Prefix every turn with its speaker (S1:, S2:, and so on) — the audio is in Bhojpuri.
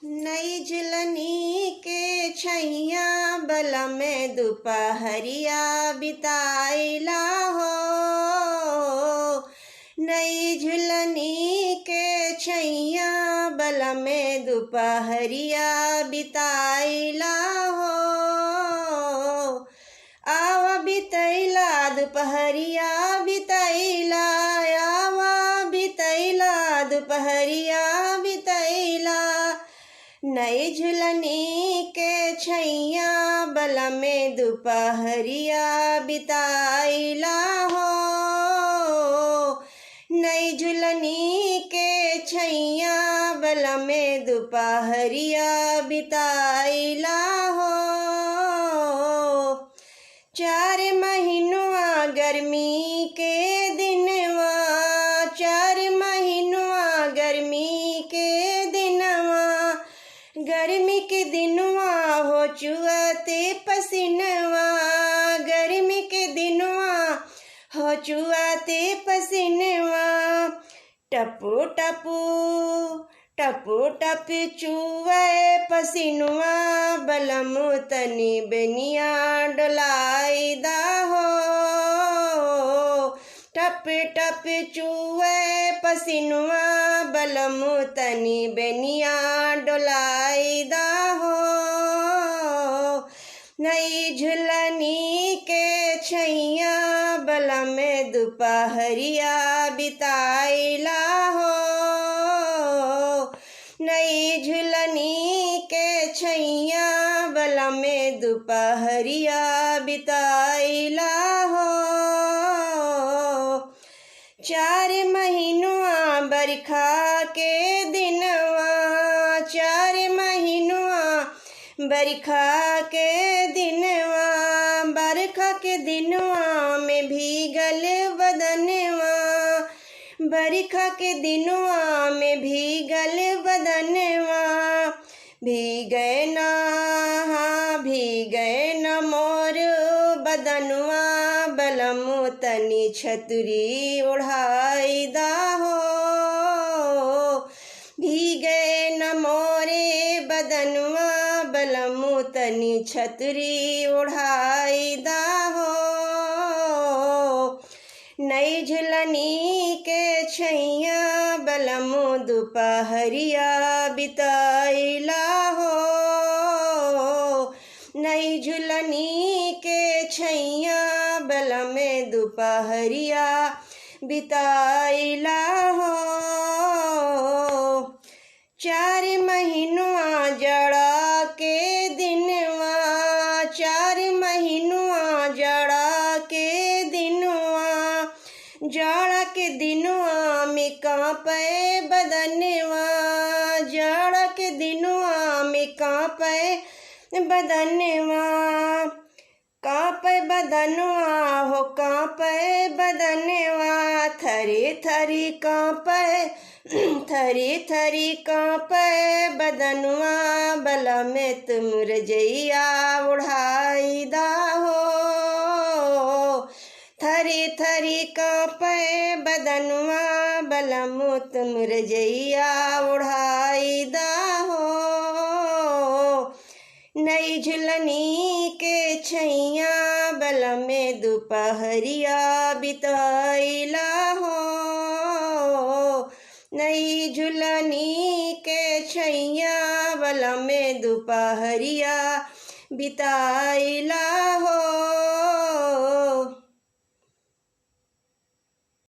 S1: नई झुलनी के छैया बला में दुपहरिया बिताइला हो। नई झुलनी के छैया बला में दुपहरिया बिताइला हो। आवा बितैला दुपहरिया बितैला, आवा बितैला दुपहरिया बितैला। नई झुलनी के छैया बला में दुपहरिया बिताइला हो। नई झुलनी के छैया बला में दुपहरिया बिताइला हो। 4 महीनुआ गर्मी के दिनवा, 4 महीनुआ गर्मी के दिनवा। गर्मी के दिनवा हो चुआते पसीनवा, गर्मी के दिनवा हो चुआते पसीनवा। टपू टपू टपू टप चुए पसीनवा, बलम तनी बेनिया डोलाई दा हो। टप टप चुए पसीनवा, बलम तनी बेनिया डोलाई दा हो। नई झुलनी के छैया बला में दुपहरिया बिताइला हो। नई झुलनी के छैया बला में दुपहरिया बिताइला हो। 4 महीनुआ बरखा के दिनवा, 4 महीनुआ बरखा के दिनवा। बरखा के दिनवा में भीगल बदनवा, बरखा के दिनवा में भीगल बदनवा। भीगे ना हाँ भीगे न मोर बदनवा, बलम तनी छतरी ओढ़ाई दा हो। भीगे न मोरे बदनवा, बलम तनी छतरी ओढ़ाई दा हो। नई झुलनी के छैया बलम दुपहरिया बिताइला हो। नई झुलनी के छैया बला में दुपहरिया बिताइला हो। 4 महीनुआ जड़ा के दिनवा, 4 महीनुआ जड़ा के दिनवा। जाड़ा के दिनवा में कांपे बदनवा, जाड़ा के दिनवा में कांपे बदनवा। कांपे बदनवा हो कांपे बदनवा, थरी थरी कांपे थरी थरी कांपे बदनवा, बला में तुम रजैया उड़ाई दा हो। थरी थरी कांपे बदनवा, बलम तुम रजैया उड़ाई दा हो। नई झुलनी के छैया बला में दुपहरिया बिताइला हो। नई झुलनी के छैया बला में दुपहरिया बिताइला हो।